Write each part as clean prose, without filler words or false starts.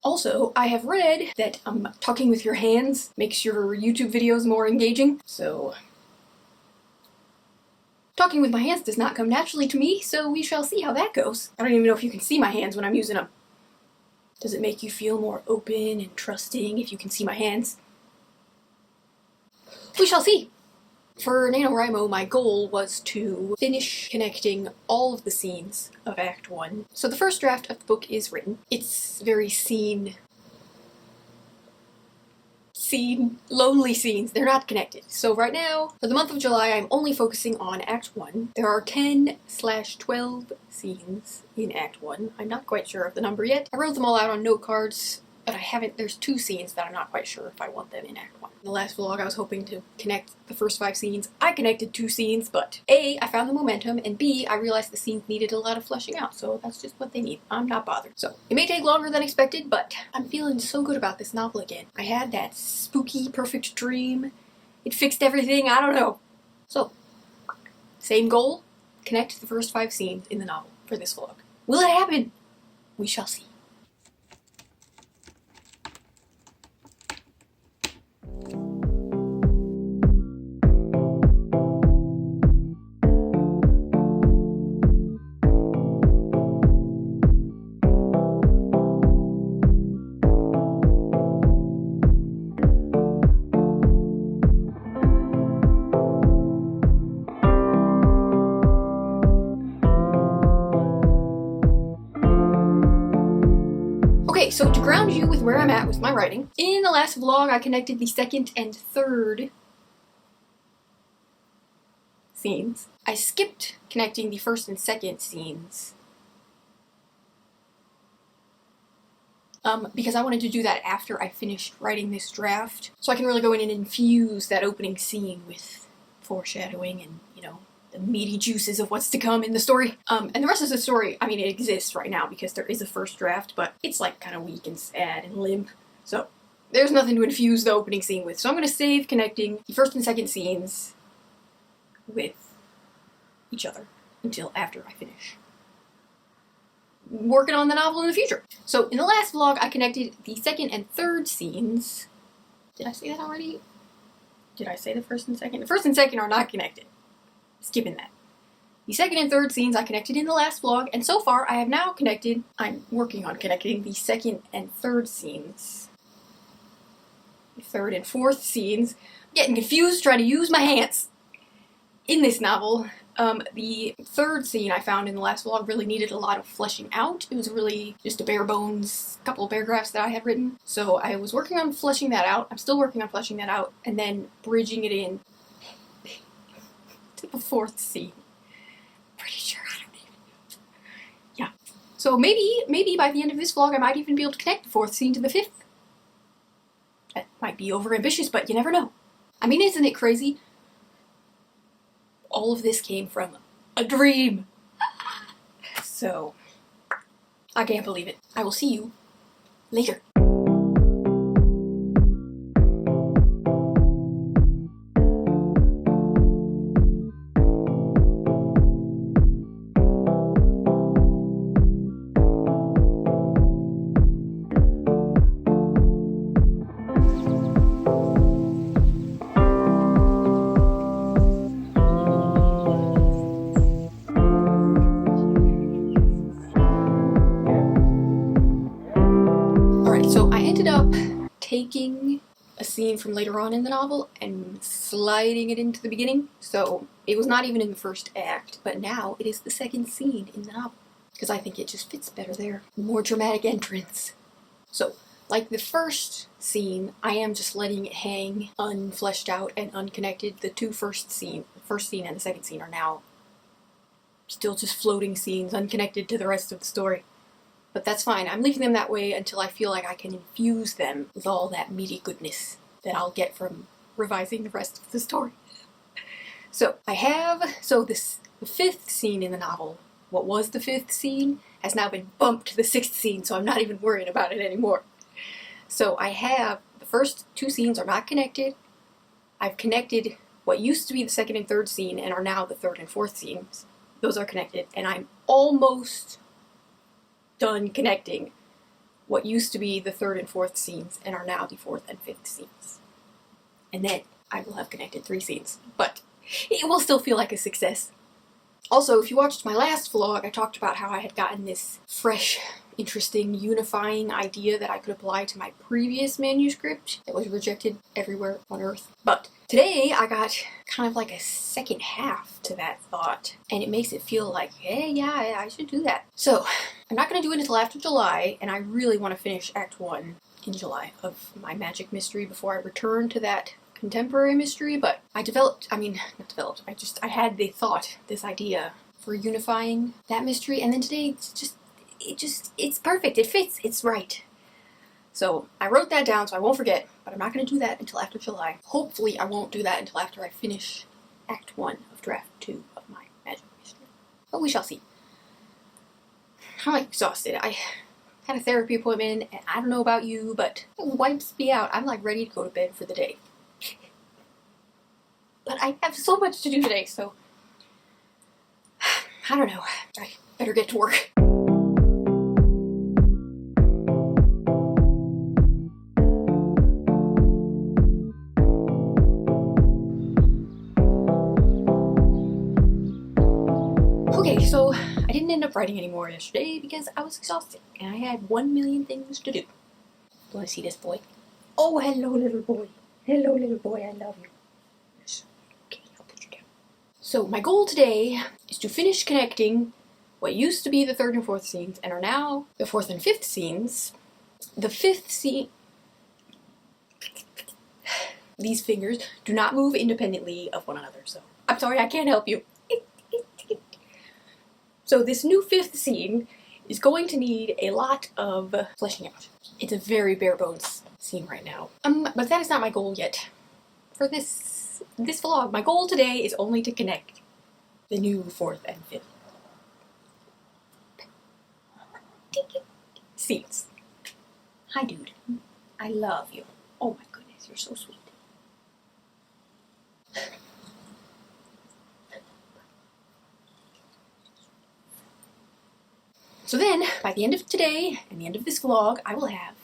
Also, I have read that talking with your hands makes your YouTube videos more engaging, so talking with my hands does not come naturally to me, so we shall see how that goes. I don't even know if you can see my hands when I'm using them. Does it make you feel more open and trusting if you can see my hands? We shall see. For NaNoWriMo, my goal was to finish connecting all of the scenes of Act 1. So the first draft of the book is written. It's very lonely scenes. They're not connected. So right now, for the month of July, I'm only focusing on Act 1. There are 10/12 scenes in Act 1. I'm not quite sure of the number yet. I wrote them all out on note cards, but there's 2 scenes that I'm not quite sure if I want them in Act 1. In the last vlog, I was hoping to connect the first 5 scenes. I connected 2 scenes, but A, I found the momentum, and B, I realized the scenes needed a lot of fleshing out, so that's just what they need. I'm not bothered. So, it may take longer than expected, but I'm feeling so good about this novel again. I had that spooky, perfect dream. It fixed everything, I don't know. So, same goal, connect the first 5 scenes in the novel for this vlog. Will it happen? We shall see. Okay, so to ground you with where I'm at with my writing, in the last vlog I connected the second and third scenes. I skipped connecting the first and second scenes because I wanted to do that after I finished writing this draft, so I can really go in and infuse that opening scene with foreshadowing and, you know, the meaty juices of what's to come in the story. And the rest of the story, I mean, it exists right now because there is a first draft, but it's like kind of weak and sad and limp, so there's nothing to infuse the opening scene with. So I'm going to save connecting the first and second scenes with each other until after I finish working on the novel in the future. So in the last vlog, I connected the second and third scenes. Did I say that already? Did I say the first and second? The first and second are not connected. Skipping that. The second and third scenes I connected in the last vlog, and so far I have now connected, I'm working on connecting the second and third scenes. The third and fourth scenes. I'm getting confused trying to use my hands. In this novel, the third scene I found in the last vlog really needed a lot of fleshing out. It was really just a bare bones couple of paragraphs that I had written. So I was working on fleshing that out. I'm still working on fleshing that out, and then bridging it in to the fourth scene. Pretty sure, I don't even know. Yeah. So maybe by the end of this vlog I might even be able to connect the fourth scene to the fifth. That might be overambitious, but you never know. I mean, isn't it crazy? All of this came from a dream. So, I can't believe it. I will see you later. Taking a scene from later on in the novel and sliding it into the beginning. So it was not even in the first act, but now it is the second scene in the novel because I think it just fits better there. More dramatic entrance. So, like the first scene, I am just letting it hang unfleshed out and unconnected. The first scene and the second scene are now still just floating scenes unconnected to the rest of the story. But that's fine. I'm leaving them that way until I feel like I can infuse them with all that meaty goodness that I'll get from revising the rest of the story. So the fifth scene in the novel, what was the fifth scene, has now been bumped to the sixth scene, so I'm not even worried about it anymore. So I have, the first 2 scenes are not connected. I've connected what used to be the second and third scene and are now the third and fourth scenes. Those are connected, and I'm almost done connecting what used to be the 3rd and 4th scenes and are now the 4th and 5th scenes. And then I will have connected 3 scenes, but it will still feel like a success. Also, if you watched my last vlog, I talked about how I had gotten this fresh, interesting, unifying idea that I could apply to my previous manuscript that was rejected everywhere on Earth. But today I got kind of like a second half to that thought, and it makes it feel like, hey, yeah, I should do that. So, I'm not going to do it until after July, and I really want to finish Act 1 in July of my magic mystery before I return to that contemporary mystery, but I had the thought, this idea for unifying that mystery, and then today it's perfect, it fits, it's right. So I wrote that down so I won't forget, but I'm not going to do that until after July. Hopefully I won't do that until after I finish Act 1 of Draft 2 of my magic mystery. But we shall see. I'm like exhausted. I had a therapy appointment, and I don't know about you, but it wipes me out. I'm like ready to go to bed for the day. But I have so much to do today, so I don't know. I better get to work. Okay, so I didn't end up writing anymore yesterday because I was exhausted and I had 1 million things to do. Do you want to see this boy? Oh, hello, little boy. Hello, little boy, I love you. So my goal today is to finish connecting what used to be the 3rd and 4th scenes and are now the 4th and 5th scenes. The 5th scene... These fingers do not move independently of one another, so I'm sorry, I can't help you. So this new 5th scene is going to need a lot of fleshing out. It's a very bare bones scene right now. But that is not my goal yet. For this vlog, my goal today is only to connect the new 4th and 5th scenes. Hi, dude. I love you. Oh my goodness, you're so sweet. So then, by the end of today and the end of this vlog, I will have,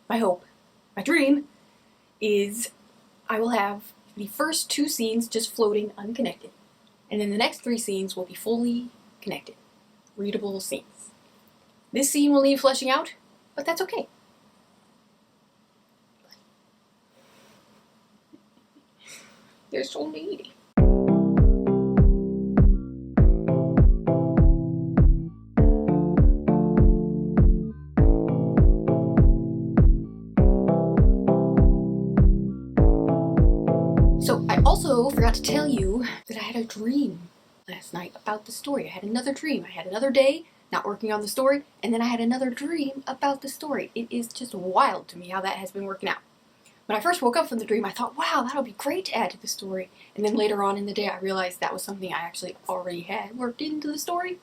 my hope, my dream, is I will have the first 2 scenes just floating unconnected, and then the next 3 scenes will be fully connected, readable scenes. This scene will need fleshing out, but that's okay. They're so needy. So I also forgot to tell you that I had a dream last night about the story. I had another dream. I had another day not working on the story, and then I had another dream about the story. It is just wild to me how that has been working out. When I first woke up from the dream, I thought, wow, that'll be great to add to the story. And then later on in the day, I realized that was something I actually already had worked into the story.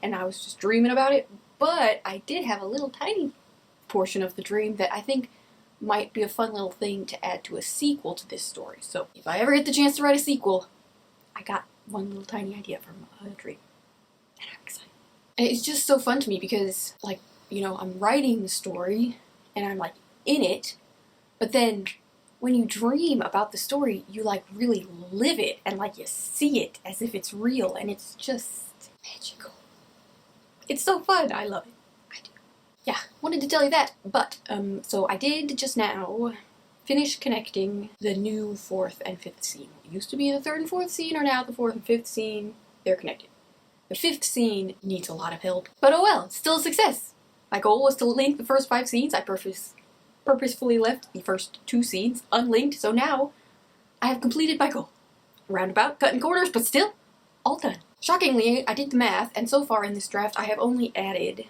And I was just dreaming about it. But I did have a little tiny portion of the dream that I think might be a fun little thing to add to a sequel to this story. So if I ever get the chance to write a sequel, I got one little tiny idea from a dream. And I'm excited. And it's just so fun to me because, like, you know, I'm writing the story and I'm like in it, but then when you dream about the story, you like really live it and like you see it as if it's real, and it's just magical. It's so fun. I love it. Yeah, wanted to tell you that, but, so I did just now finish connecting the new 4th and 5th scene. What used to be the 3rd and 4th scene are now the 4th and 5th scene. They're connected. The 5th scene needs a lot of help, but oh well, it's still a success. My goal was to link the first 5 scenes. I purposefully left the first 2 scenes unlinked, so now I have completed my goal. Roundabout, cutting corners, but still, all done. Shockingly, I did the math, and so far in this draft I have only added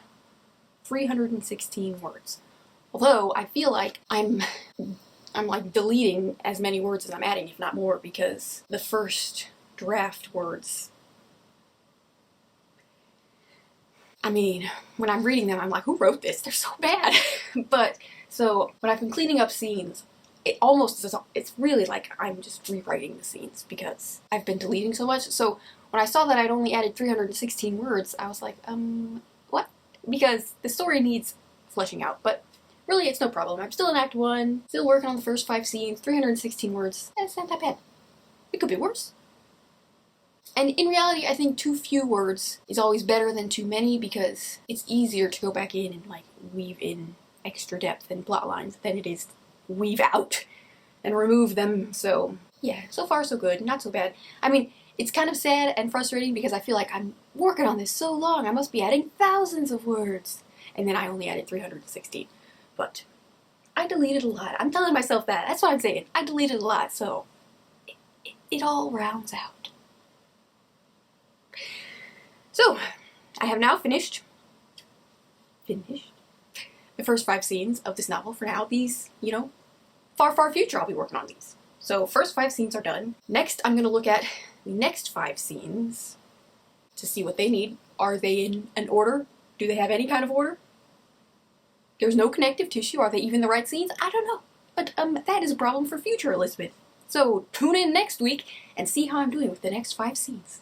316 words. Although I feel like I'm like deleting as many words as I'm adding, if not more, because the first draft words, I mean, when I'm reading them, I'm like, who wrote this? They're so bad. But so when I've been cleaning up scenes, it's really like I'm just rewriting the scenes because I've been deleting so much. So when I saw that I'd only added 316 words, I was like, what? Because the story needs fleshing out, but really it's no problem. I'm still in Act 1, still working on the first 5 scenes, 316 words. That's not that bad. It could be worse. And in reality, I think too few words is always better than too many, because it's easier to go back in and like weave in extra depth and plot lines than it is to weave out and remove them. So yeah, so far so good, not so bad. I mean, it's kind of sad and frustrating because I feel like I'm working on this so long, I must be adding thousands of words. And then I only added 316. But I deleted a lot. I'm telling myself that. That's what I'm saying. I deleted a lot, so it all rounds out. So, I have now finished the first 5 scenes of this novel. For now, these, you know, far, far future I'll be working on these. So, first 5 scenes are done. Next, I'm going to look at the next 5 scenes to see what they need. Are they in an order? Do they have any kind of order? There's no connective tissue. Are they even the right scenes? I don't know. But that is a problem for future Elizabeth. So, tune in next week and see how I'm doing with the next 5 scenes.